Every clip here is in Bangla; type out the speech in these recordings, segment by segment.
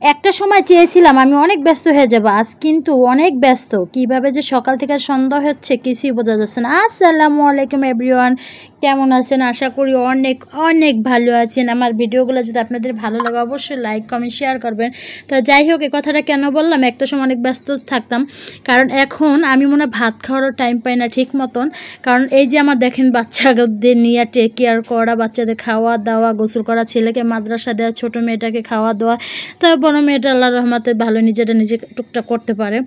একটা সময় চেয়েছিলাম আমি অনেক ব্যস্ত হয়ে যাব, আজ কিন্তু অনেক ব্যস্ত। কিভাবে যে সকাল থেকে সন্ধ্যা হচ্ছে কিছুই বোঝা যাচ্ছে না। আসসালামু আলাইকুম এভরিওয়ান, কেমন আছেন? আশা করি অনেক অনেক ভালো আছেন। আমার ভিডিওগুলো যদি আপনাদের ভালো লাগে অবশ্যই লাইক কমেন্ট শেয়ার করবেন। তো যাই হোক, এই কথাটা কেন বললাম, একটা সময় অনেক ব্যস্ত থাকতাম, কারণ এখন আমি মনে হয় ভাত খাওয়ারও টাইম পাই না ঠিক মতন। কারণ এই যে আমার দেখেন বাচ্চাদের নিয়ে টেক কেয়ার করা, বাচ্চাদের খাওয়া দাওয়া, গোসল করা, ছেলেকে মাদ্রাসা দেওয়া, ছোটো মেয়েটাকে খাওয়া দাওয়া, তার বড় মেয়েটা আল্লাহর রহমতে ভালো নিজেটা নিজে টুকটাক করতে পারে।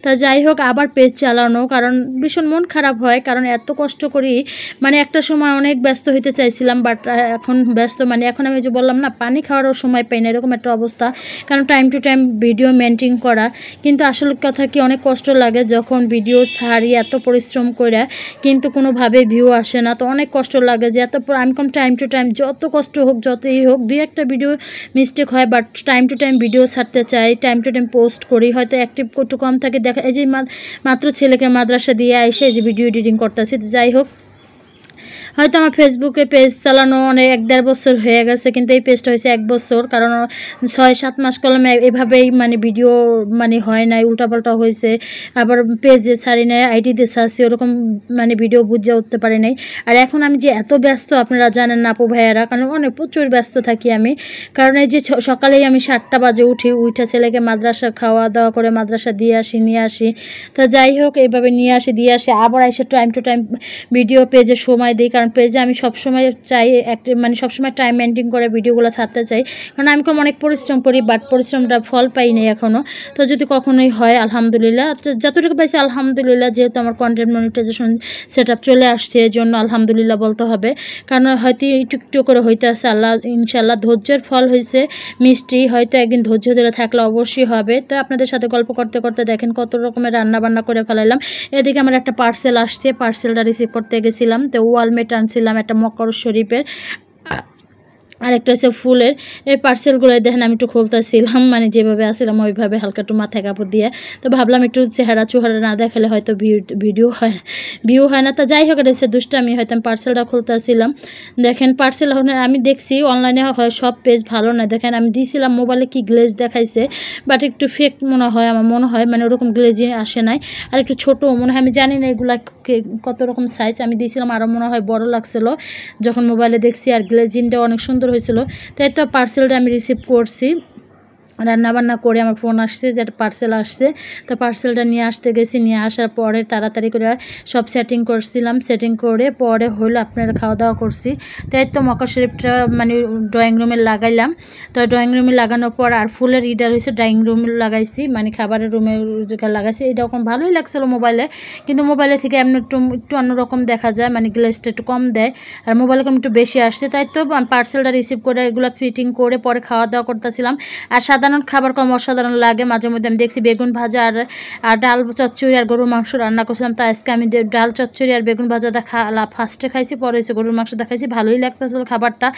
তা যাই হোক, আবার পেজ চালানো, কারণ ভীষণ মন খারাপ হয়, কারণ এত কষ্ট করি। মানে একটা সময় অনেক ব্যস্ত হইতে চাইছিলাম, বাট এখন ব্যস্ত মানে এখন আমি যে বললাম না, পানি খাওয়ারও সময় পাই না, এরকম একটা অবস্থা। কারণ time to time video maintain করা, কিন্তু আসল কথা কি অনেক কষ্ট লাগে যখন ভিডিও ছাড়ি এত পরিশ্রম করে, কিন্তু কোনোভাবে ভিউ আসে না। তো অনেক কষ্ট লাগে যে এত আমি কম টাইম টু টাইম, যত কষ্ট হোক যতই হোক, দুই একটা ভিডিও মিস্টেক হয়, but time to time video ছাড়তে চাই, টাইম টু টাইম পোস্ট করি। হয়তো অ্যাক্টিভ একটু কম থাকে, দেখা এই যে মাত্র ছেলেকে মাদ্রাসা দিয়ে এসে যে ভিডিও এডিটিং করতেছি। যাই হোক, হয়তো আমার ফেসবুকে পেজ চালানো অনেক 1-1.5 বছর হয়ে গেছে, কিন্তু এই পেজটা হয়েছে 1 বছর, কারণ 6-7 মাস কলমে এভাবেই মানে ভিডিও মানে হয় নাই, উল্টাপাল্টা হয়েছে। আবার পেজে ছাড়ি নাই, আইডিতে ছাড়ছি, ওরকম মানে ভিডিও বুঝে উঠতে পারি নাই। আর এখন আমি যে এত ব্যস্ত আপনারা জানেন না আপু ভাইয়ারা, কারণ অনেক প্রচুর ব্যস্ত থাকি আমি। কারণ এই যে সকালেই আমি 7টা বাজে উঠে ছেলেকে মাদ্রাসা খাওয়া দাওয়া করে মাদ্রাসা নিয়ে আসি। তো যাই হোক, এইভাবে নিয়ে আসি আবার এসে টাইম টু টাইম ভিডিও পেজে সময় দিই, কারণ পেজে আমি সবসময় চাই মানে সবসময় টাইম মেনটেন করে ভিডিওগুলো ছাড়তে চাই। কারণ আমি অনেক পরিশ্রম করি, বাট পরিশ্রমটা ফল পাইনি এখনও। তো যদি কখনোই হয় আলহামদুলিল্লাহ, যতটুকু পাইছি আলহামদুলিল্লাহ, যেহেতু আমার কন্টেন্ট মনিটাইজেশন সেট আপ চলে আসছে, এই জন্য আলহামদুলিল্লাহ বলতে হবে। কারণ হয়তো একটু করে হইতে আসছে, আল্লাহ ইনশাল্লাহ ধৈর্যের ফল হয়েছে মিষ্টি, হয়তো একদিন ধৈর্য ধরে থাকলে অবশ্যই হবে। তো আপনাদের সাথে গল্প করতে করতে দেখেন কত রকমের রান্না বান্না করে ফেলাইলাম। এদিকে আমার একটা পার্সেল আসছে, পার্সেলটা রিসিভ করতে গেছিলাম। তো ওয়ালমেট আনছিলাম একটা মক্কর শরীফের, আরেকটা হচ্ছে ফুলের। এই পার্সেলগুলো দেখেন আমি একটু খুলতেছিলাম, মানে যেভাবে আসছিলাম ওইভাবে হালকা একটু মাথায় কাপড় দিয়ে। তো ভাবলাম একটু চেহারা না দেখালে হয়তো ভিউ হয় না। তো যাই হোক, এটা হচ্ছে দুষ্টামি, হয়তো আমি পার্সেলটা খুলতেছিলাম। দেখেন পার্সেল আমি দেখছি অনলাইনে হয় সব পেজ ভালো না। দেখেন আমি দিয়েছিলাম মোবাইলে কি গ্লেজ দেখাইছে, বাট একটু ফেক মনে হয়, আমার মনে হয় মানে ওরকম গ্লেজই আসে নাই, আর একটু ছোটো মনে হয়। আমি জানি না এগুলা কত রকম সাইজ, আমি দিয়েছিলাম আরও মনে হয় বড় লাগছিলো যখন মোবাইলে দেখছি, আর গ্লেজিংটা অনেক সুন্দর হয়েছিল। তাই তো পার্সেলটা আমি রিসিভ করছি, রান্নাবান্না করে আমার ফোন আসছে যে একটা পার্সেল আসছে। তো পার্সেলটা নিয়ে আসতে গেছি, নিয়ে আসার পরে তাড়াতাড়ি করে সব সেটিং করছিলাম, সেটিং করে পরে হলো আপনারা খাওয়া দাওয়া করছি। তাই তো মক্কা শরীফটা মানে ড্রয়িং রুমে লাগাইলাম। তো ড্রয়িং রুমে লাগানোর পর আর ফুলের রিডার হয়েছে ড্রয়িং রুমে লাগাইছি, মানে খাবারের রুমে যেখানে লাগাইছি। এরকম ভালোই লাগছিলো মোবাইলে, কিন্তু মোবাইলে থেকে এমনি একটু অন্যরকম দেখা যায়, মানে গ্লেসটা একটু কম দেয়, আর মোবাইলে কম একটু বেশি আসছে। তাই তো পার্সেলটা রিসিভ করে এগুলো ফিটিং করে পরে খাওয়া দাওয়া করতেছিলাম। আর সাধারণ খাবার কম অসাধারণ লাগে মাঝে মধ্যে। আমি দেখছি বেগুন ভাজা আর ডাল চচ্চড়ি আর গরুর মাংস রান্না করছিলাম। তো আজকে আমি ডাল চচ্চড়ি আর বেগুন ভাজা ফার্স্টে খাইছি, পরে এসে গরুর মাংস দেখাইছি, ভালোই লাগতেছিল খাবারটা।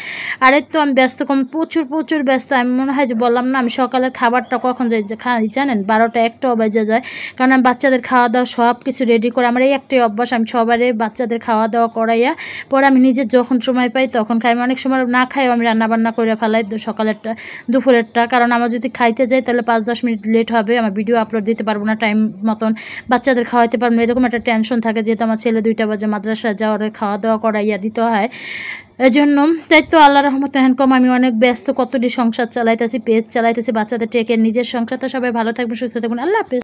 আর তো আমি ব্যস্ত কম, প্রচুর ব্যস্ত। আমি মনে হয় যে বললাম না, আমি সকালের খাবারটা কখন যাই খাই জানেন, 12টা-1টাও বেজে যায়। কারণ আমি বাচ্চাদের খাওয়া দাওয়া সব কিছু রেডি করে, আমার এই একটাই অভ্যাস, আমি সবারই বাচ্চাদের খাওয়া দাওয়া করাইয়া পরে আমি নিজের যখন সময় পাই তখন খাই। আমি অনেক সময় না খাইও আমি রান্নাবান্না করে ফেলাই সকালেরটা দুপুরেরটা, কারণ আমার যদি খাইতে যাই তাহলে 5-10 মিনিট লেট হবে, আমার ভিডিও আপলোড দিতে পারবো না টাইম মতন, বাচ্চাদের খাওয়াইতে পারবো না, এরকম একটা টেনশন থাকে। যেহেতু আমার ছেলে 2টা বাজে মাদ্রাসা যাওয়ার, খাওয়া দাওয়া করাইয়া দিতে হয়, এই জন্য। তাই তো আল্লাহর রহমতে কম আমি অনেক ব্যস্ত, কতটি সংসার চালাইতেছি, পেজ চালাইতেছি, বাচ্চাদের টেকে নিজের সংসার। তো সবাই ভালো থাকবেন, সুস্থ থাকবেন, আল্লাহ হাফেজ।